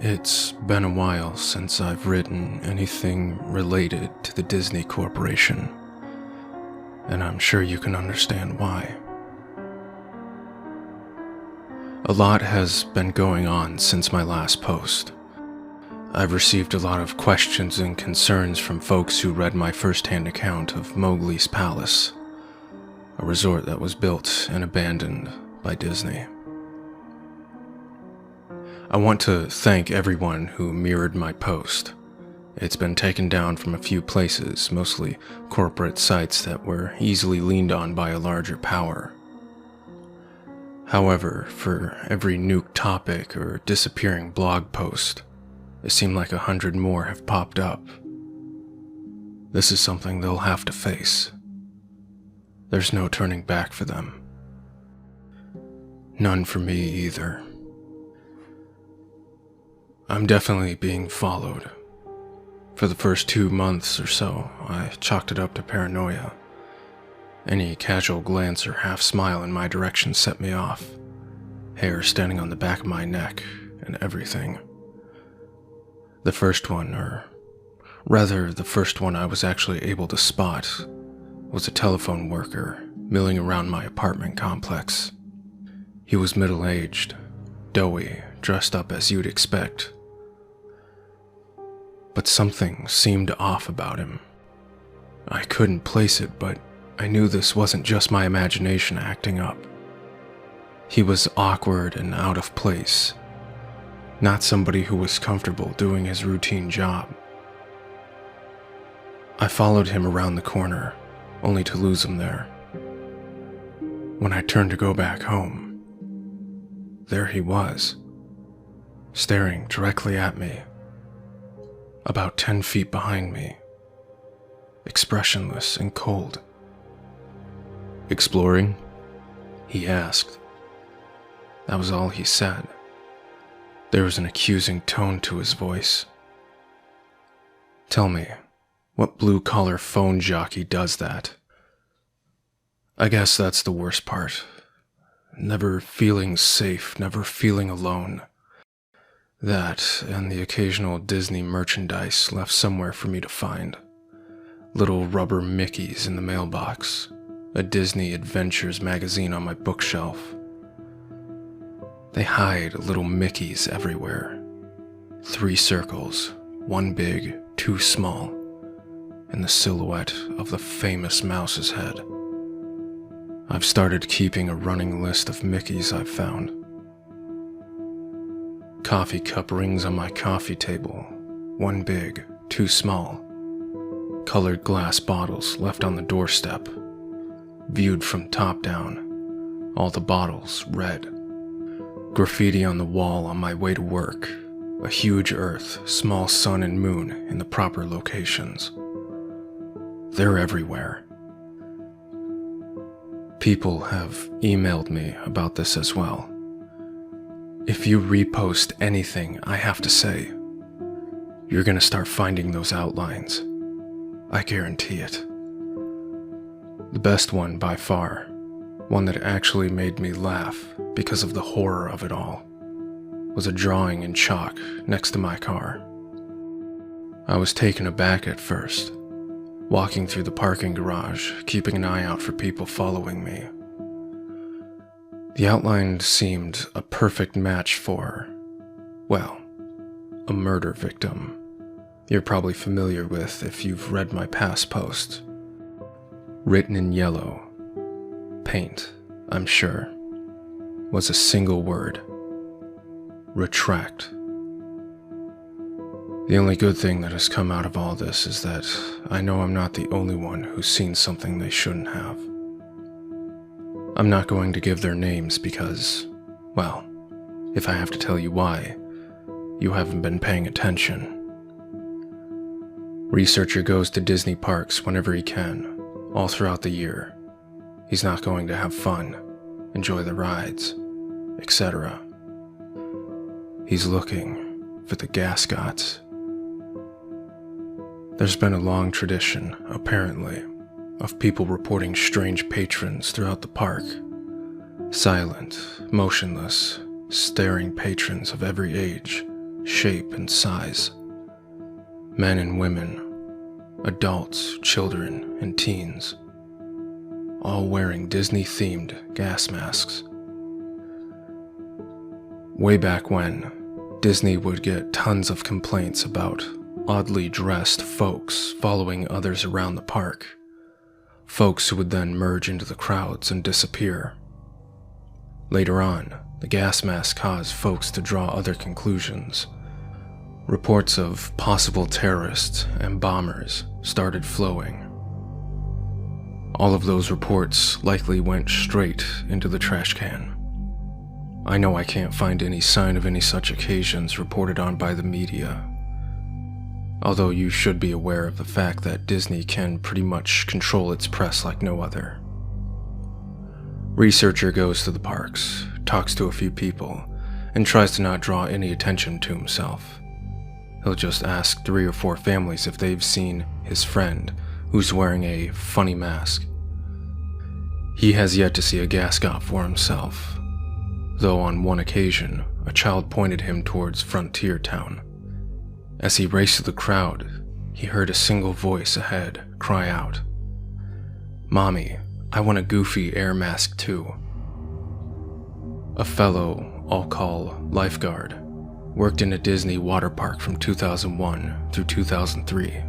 It's been a while since I've written anything related to the Disney Corporation, and I'm sure you can understand why. A lot has been going on since my last post. I've received a lot of questions and concerns from folks who read my first-hand account of Mowgli's Palace, a resort that was built and abandoned by Disney. I want to thank everyone who mirrored my post. It's been taken down from a few places, mostly corporate sites that were easily leaned on by a larger power. However, for every nuked topic or disappearing blog post, it seemed like 100 more have popped up. This is something they'll have to face. There's no turning back for them. None for me either. I'm definitely being followed. For the first 2 months or so, I chalked it up to paranoia. Any casual glance or half smile in my direction set me off. Hair standing on the back of my neck and everything. The first one I was actually able to spot, was a telephone worker milling around my apartment complex. He was middle-aged, doughy, dressed up as you'd expect. But something seemed off about him. I couldn't place it, but I knew this wasn't just my imagination acting up. He was awkward and out of place, not somebody who was comfortable doing his routine job. I followed him around the corner, only to lose him there. When I turned to go back home, there he was, staring directly at me, about 10 feet behind me, expressionless and cold. "Exploring?" he asked. That was all he said. There was an accusing tone to his voice. Tell me, what blue-collar phone jockey does that? I guess that's the worst part. Never feeling safe, never feeling alone. That, and the occasional Disney merchandise left somewhere for me to find. Little rubber Mickeys in the mailbox, a Disney Adventures magazine on my bookshelf. They hide little Mickeys everywhere. 3 circles, 1 big, 2 small, and the silhouette of the famous mouse's head. I've started keeping a running list of Mickeys I've found. Coffee cup rings on my coffee table, 1 big, 2 small. Colored glass bottles left on the doorstep, viewed from top down, all the bottles red. Graffiti on the wall on my way to work, a huge earth, small sun and moon in the proper locations. They're everywhere. People have emailed me about this as well. If you repost anything I have to say, you're gonna start finding those outlines. I guarantee it. The best one by far, one that actually made me laugh because of the horror of it all, was a drawing in chalk next to my car. I was taken aback at first, walking through the parking garage, keeping an eye out for people following me. The outline seemed a perfect match for, well, a murder victim you're probably familiar with if you've read my past posts. Written in yellow, paint, I'm sure, was a single word: retract. The only good thing that has come out of all this is that I know I'm not the only one who's seen something they shouldn't have. I'm not going to give their names because, well, if I have to tell you why, you haven't been paying attention. Researcher goes to Disney parks whenever he can, all throughout the year. He's not going to have fun, enjoy the rides, etc. He's looking for the mascots. There's been a long tradition, apparently, of people reporting strange patrons throughout the park. Silent, motionless, staring patrons of every age, shape, and size. Men and women, adults, children, and teens, all wearing Disney-themed gas masks. Way back when, Disney would get tons of complaints about oddly dressed folks following others around the park. Folks who would then merge into the crowds and disappear. Later on, the gas mask caused folks to draw other conclusions. Reports of possible terrorists and bombers started flowing. All of those reports likely went straight into the trash can. I know I can't find any sign of any such occasions reported on by the media, although you should be aware of the fact that Disney can pretty much control its press like no other. Researcher goes to the parks, talks to a few people, and tries to not draw any attention to himself. He'll just ask 3 or 4 families if they've seen his friend who's wearing a funny mask. He has yet to see a mascot for himself, though on one occasion, a child pointed him towards Frontier Town. As he raced through the crowd, he heard a single voice ahead cry out, "Mommy, I want a goofy air mask too." A fellow I'll call lifeguard worked in a Disney water park from 2001 through 2003.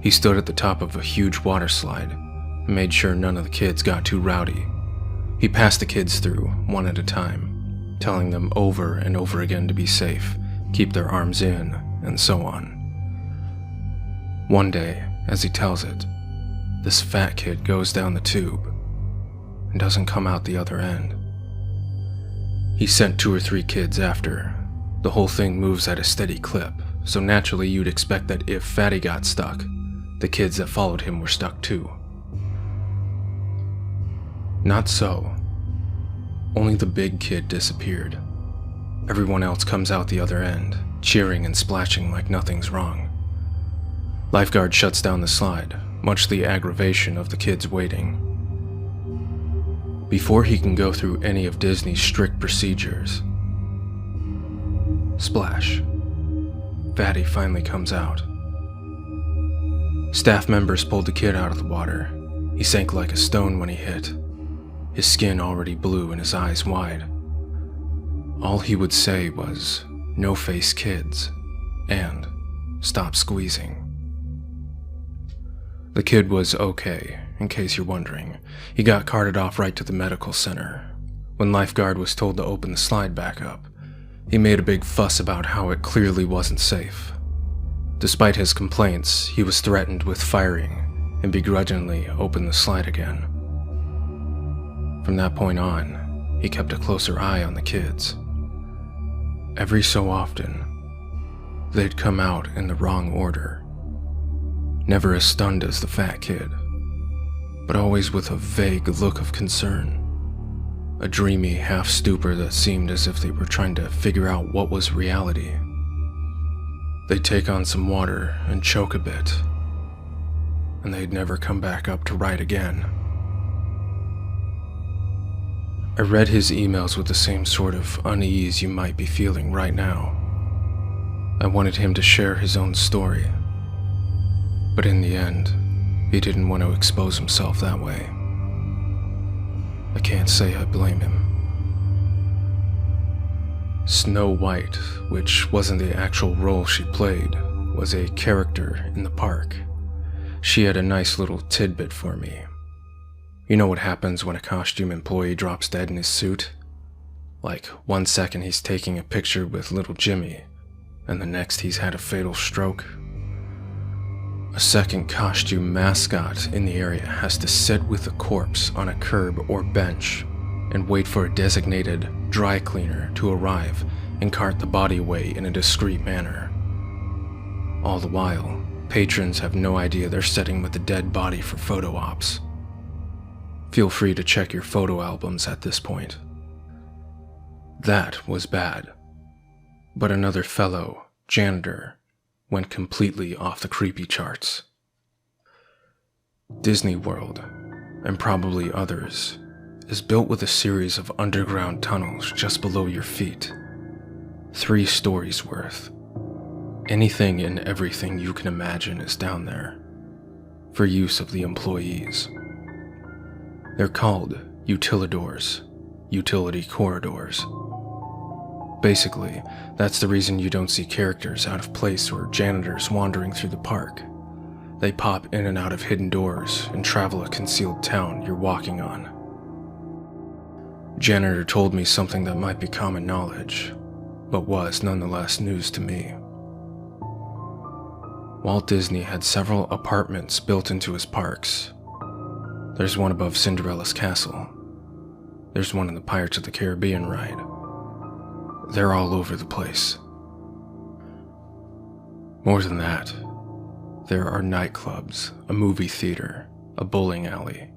He stood at the top of a huge water slide and made sure none of the kids got too rowdy. He passed the kids through one at a time, telling them over and over again to be safe, keep their arms in, and so on. One day, as he tells it, this fat kid goes down the tube and doesn't come out the other end. He sent 2 or 3 kids after. The whole thing moves at a steady clip, so naturally you'd expect that if Fatty got stuck, the kids that followed him were stuck too. Not so. Only the big kid disappeared. Everyone else comes out the other end, cheering and splashing like nothing's wrong. Lifeguard shuts down the slide, much to the aggravation of the kids waiting. Before he can go through any of Disney's strict procedures, splash. Fatty finally comes out. Staff members pulled the kid out of the water. He sank like a stone when he hit, his skin already blue and his eyes wide. All he would say was, "No face kids," and "Stop squeezing." The kid was okay, in case you're wondering. He got carted off right to the medical center. When lifeguard was told to open the slide back up, he made a big fuss about how it clearly wasn't safe. Despite his complaints, he was threatened with firing and begrudgingly opened the slide again. From that point on, he kept a closer eye on the kids. Every so often, they'd come out in the wrong order. Never as stunned as the fat kid, but always with a vague look of concern. A dreamy half-stupor that seemed as if they were trying to figure out what was reality. They'd take on some water and choke a bit, and they'd never come back up to right again. I read his emails with the same sort of unease you might be feeling right now. I wanted him to share his own story, but in the end, he didn't want to expose himself that way. I can't say I blame him. Snow White, which wasn't the actual role she played, was a character in the park. She had a nice little tidbit for me. You know what happens when a costume employee drops dead in his suit? Like, 1 second he's taking a picture with little Jimmy, and the next he's had a fatal stroke. A second costume mascot in the area has to sit with the corpse on a curb or bench and wait for a designated dry cleaner to arrive and cart the body away in a discreet manner. All the while, patrons have no idea they're sitting with the dead body for photo ops. Feel free to check your photo albums at this point. That was bad. But another fellow, janitor, went completely off the creepy charts. Disney World, and probably others, is built with a series of underground tunnels just below your feet. 3 stories worth, Anything and everything you can imagine is down there, for use of the employees. They're called utilidors, utility corridors. Basically, that's the reason you don't see characters out of place or janitors wandering through the park. They pop in and out of hidden doors and travel a concealed town you're walking on. Janitor told me something that might be common knowledge, but was nonetheless news to me. Walt Disney had several apartments built into his parks. There's one above Cinderella's castle. There's one in the Pirates of the Caribbean ride. They're all over the place. More than that, there are nightclubs, a movie theater, a bowling alley,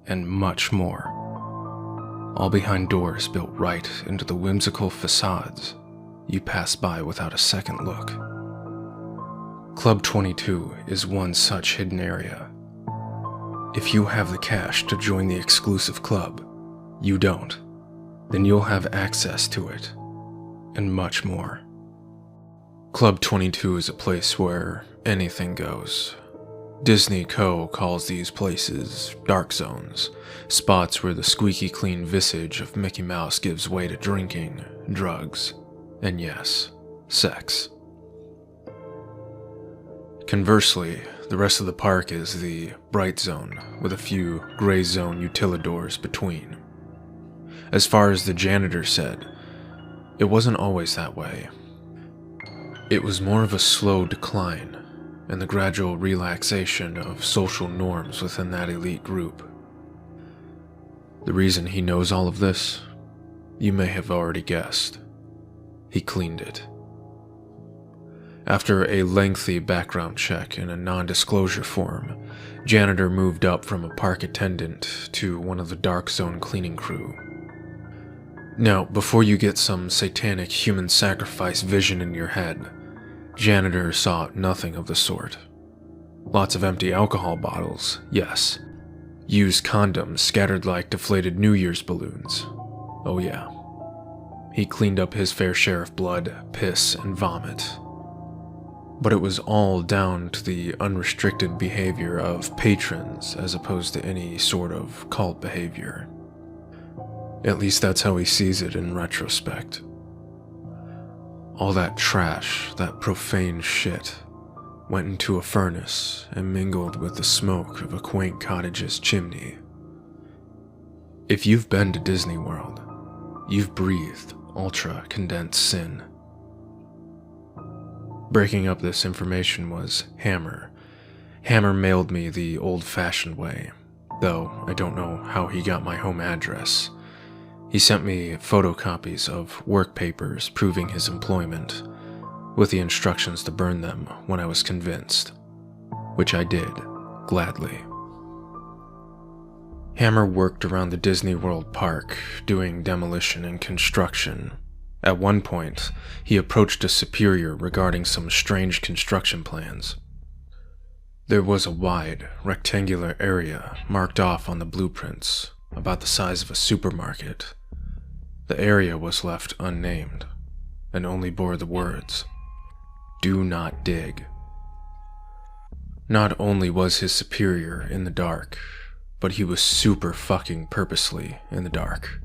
and much more. All behind doors built right into the whimsical facades you pass by without a second look. Club 22 is one such hidden area. If you have the cash to join the exclusive club, you don't, then you'll have access to it, and much more. Club 22 is a place where anything goes. Disney Co. calls these places dark zones, spots where the squeaky clean visage of Mickey Mouse gives way to drinking, drugs, and yes, sex. Conversely, the rest of the park is the bright zone, with a few gray zone utilidors between. As far as the janitor said, it wasn't always that way. It was more of a slow decline, and the gradual relaxation of social norms within that elite group. The reason he knows all of this, you may have already guessed. He cleaned it. After a lengthy background check and a non-disclosure form, janitor moved up from a park attendant to one of the dark zone cleaning crew. Now, before you get some satanic human sacrifice vision in your head, janitor saw nothing of the sort. Lots of empty alcohol bottles, yes. Used condoms scattered like deflated New Year's balloons. Oh yeah. He cleaned up his fair share of blood, piss, and vomit. But it was all down to the unrestricted behavior of patrons as opposed to any sort of cult behavior. At least that's how he sees it in retrospect. All that trash, that profane shit, went into a furnace and mingled with the smoke of a quaint cottage's chimney. If you've been to Disney World, you've breathed ultra-condensed sin. Breaking up this information was Hammer. Hammer mailed me the old-fashioned way, though I don't know how he got my home address. He sent me photocopies of work papers proving his employment, with the instructions to burn them when I was convinced, which I did, gladly. Hammer worked around the Disney World park, doing demolition and construction. At one point, he approached a superior regarding some strange construction plans. There was a wide, rectangular area marked off on the blueprints, about the size of a supermarket. The area was left unnamed, and only bore the words, "Do not dig." Not only was his superior in the dark, but he was super fucking purposely in the dark.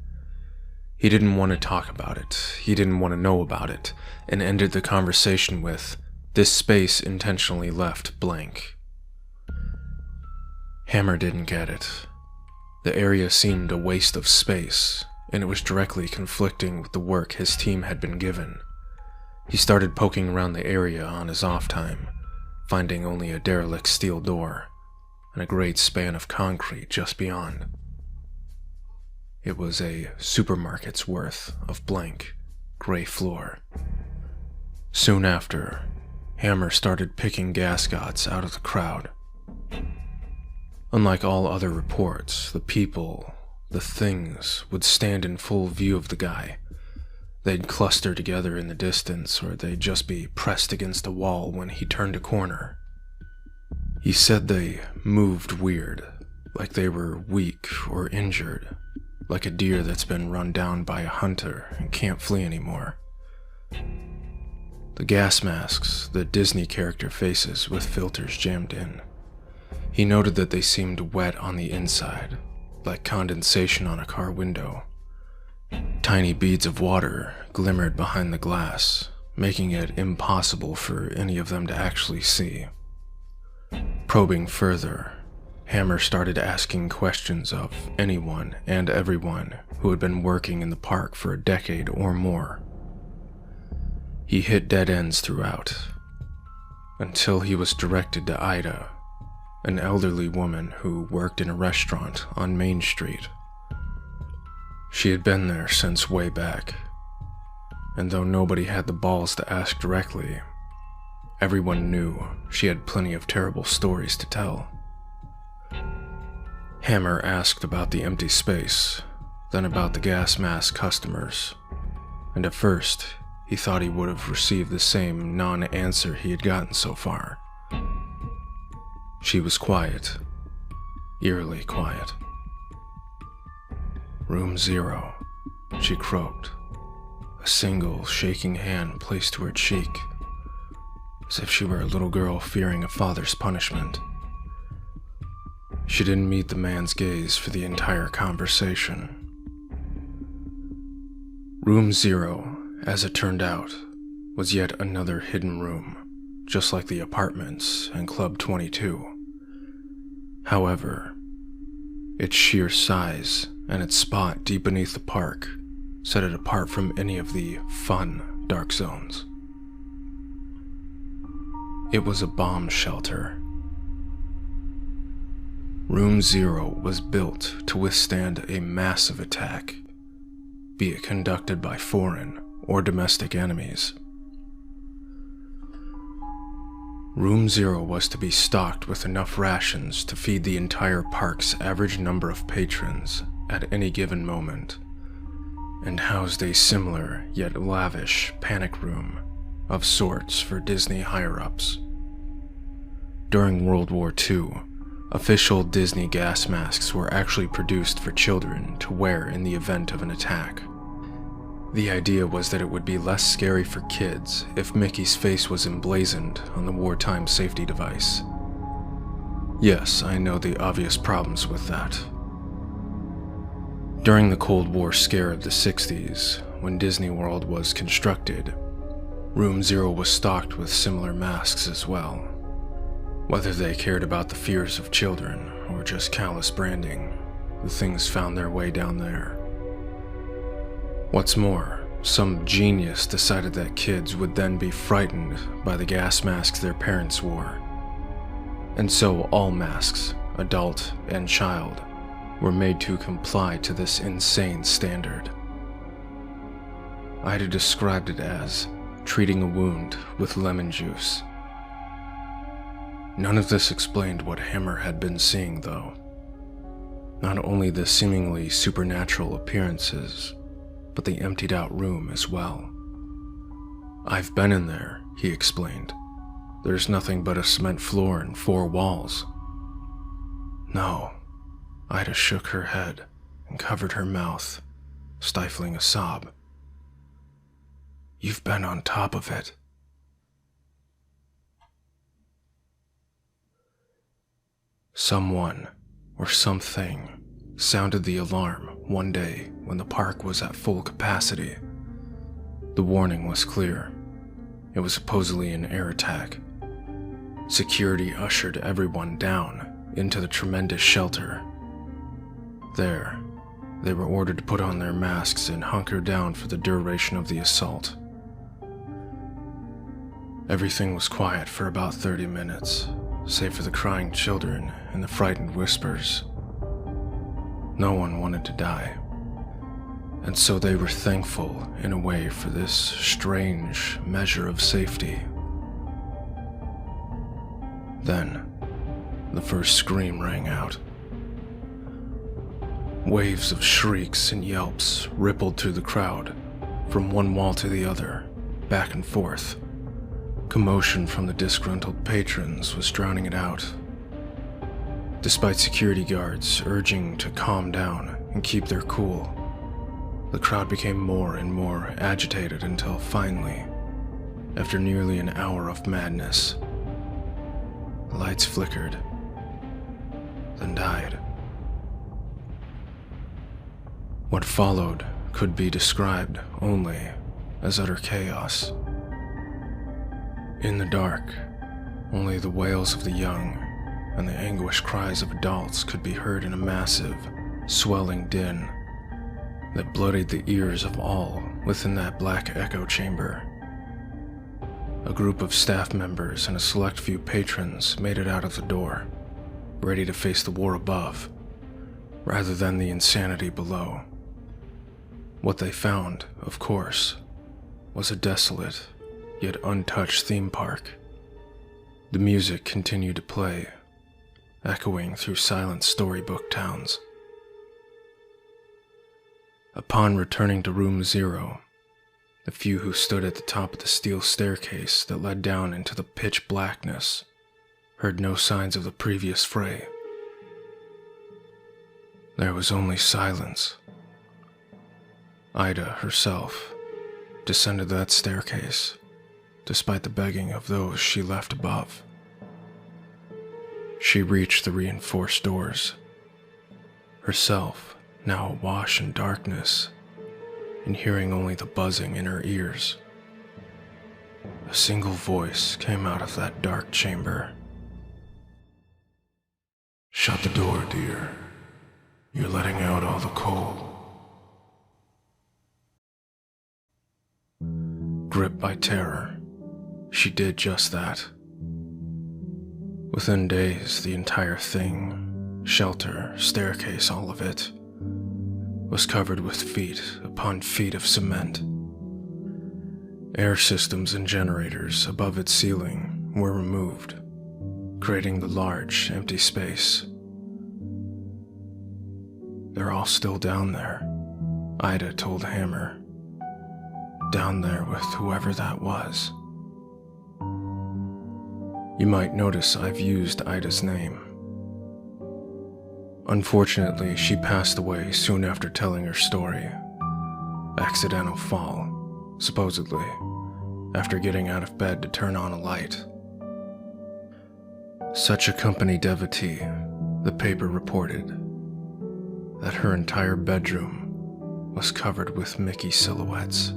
He didn't want to talk about it, he didn't want to know about it, and ended the conversation with, "This space intentionally left blank." Hammer didn't get it. The area seemed a waste of space, and it was directly conflicting with the work his team had been given. He started poking around the area on his off time, finding only a derelict steel door and a great span of concrete just beyond. It was a supermarket's worth of blank, gray floor. Soon after, Hammer started picking gascots out of the crowd. Unlike all other reports, the people, the things, would stand in full view of the guy. They'd cluster together in the distance, or they'd just be pressed against a wall when he turned a corner. He said they moved weird, like they were weak or injured, like a deer that's been run down by a hunter and can't flee anymore. The gas masks that Disney character faces with filters jammed in. He noted that they seemed wet on the inside, like condensation on a car window. Tiny beads of water glimmered behind the glass, making it impossible for any of them to actually see. Probing further, Hammer started asking questions of anyone and everyone who had been working in the park for a decade or more. He hit dead ends throughout, until he was directed to Ida, an elderly woman who worked in a restaurant on Main Street. She had been there since way back, and though nobody had the balls to ask directly, everyone knew she had plenty of terrible stories to tell. Hammer asked about the empty space, then about the gas mask customers, and at first, he thought he would have received the same non-answer he had gotten so far. She was quiet, eerily quiet. "Room 0, she croaked, a single shaking hand placed to her cheek, as if she were a little girl fearing a father's punishment. She didn't meet the man's gaze for the entire conversation. Room 0, as it turned out, was yet another hidden room, just like the apartments and Club 22. However, its sheer size and its spot deep beneath the park set it apart from any of the fun dark zones. It was a bomb shelter. Room 0 was built to withstand a massive attack, be it conducted by foreign or domestic enemies. Room 0 was to be stocked with enough rations to feed the entire park's average number of patrons at any given moment, and housed a similar yet lavish panic room of sorts for Disney higher-ups. During World War II, official Disney gas masks were actually produced for children to wear in the event of an attack. The idea was that it would be less scary for kids if Mickey's face was emblazoned on the wartime safety device. Yes, I know the obvious problems with that. During the Cold War scare of the 60s, when Disney World was constructed, Room 0 was stocked with similar masks as well. Whether they cared about the fears of children or just callous branding, the things found their way down there. What's more, some genius decided that kids would then be frightened by the gas masks their parents wore. And so all masks, adult and child, were made to comply to this insane standard. Ida described it as treating a wound with lemon juice. None of this explained what Hammer had been seeing, though. Not only the seemingly supernatural appearances, but the emptied-out room as well. "I've been in there," he explained. "There's nothing but a cement floor and 4 walls." "No." Ida shook her head and covered her mouth, stifling a sob. "You've been on top of it." Someone, or something, sounded the alarm one day when the park was at full capacity. The warning was clear. It was supposedly an air attack. Security ushered everyone down into the tremendous shelter. There, they were ordered to put on their masks and hunker down for the duration of the assault. Everything was quiet for about 30 minutes, save for the crying children and the frightened whispers. No one wanted to die, and so they were thankful in a way for this strange measure of safety. Then, the first scream rang out. Waves of shrieks and yelps rippled through the crowd, from one wall to the other, back and forth. Commotion from the disgruntled patrons was drowning it out. Despite security guards urging to calm down and keep their cool, the crowd became more and more agitated until finally, After nearly an hour of madness, the lights flickered, then died. What followed could be described only as utter chaos. In the dark, only the wails of the young and the anguished cries of adults could be heard in a massive, swelling din that bloodied the ears of all within that black echo chamber. A group of staff members and a select few patrons made it out of the door, ready to face the war above, rather than the insanity below. What they found, of course, was a desolate, yet untouched theme park. The music continued to play, echoing through silent storybook towns. Upon returning to room 0, the few who stood at the top of the steel staircase that led down into the pitch blackness heard no signs of the previous fray. There was only silence. Ida herself descended that staircase, despite the begging of those she left above. She reached the reinforced doors, herself now awash in darkness, and hearing only the buzzing in her ears. A single voice came out of that dark chamber. "Shut the door, dear. You're letting out all the cold." Gripped by terror, she did just that. Within days, the entire thing, shelter, staircase, all of it, was covered with feet upon feet of cement. Air systems and generators above its ceiling were removed, creating the large, empty space. "They're all still down there," Ida told Hammer. "Down there with whoever that was." You might notice I've used Ida's name. Unfortunately, she passed away soon after telling her story. Accidental fall, supposedly, after getting out of bed to turn on a light. Such a company devotee, the paper reported, that her entire bedroom was covered with Mickey silhouettes.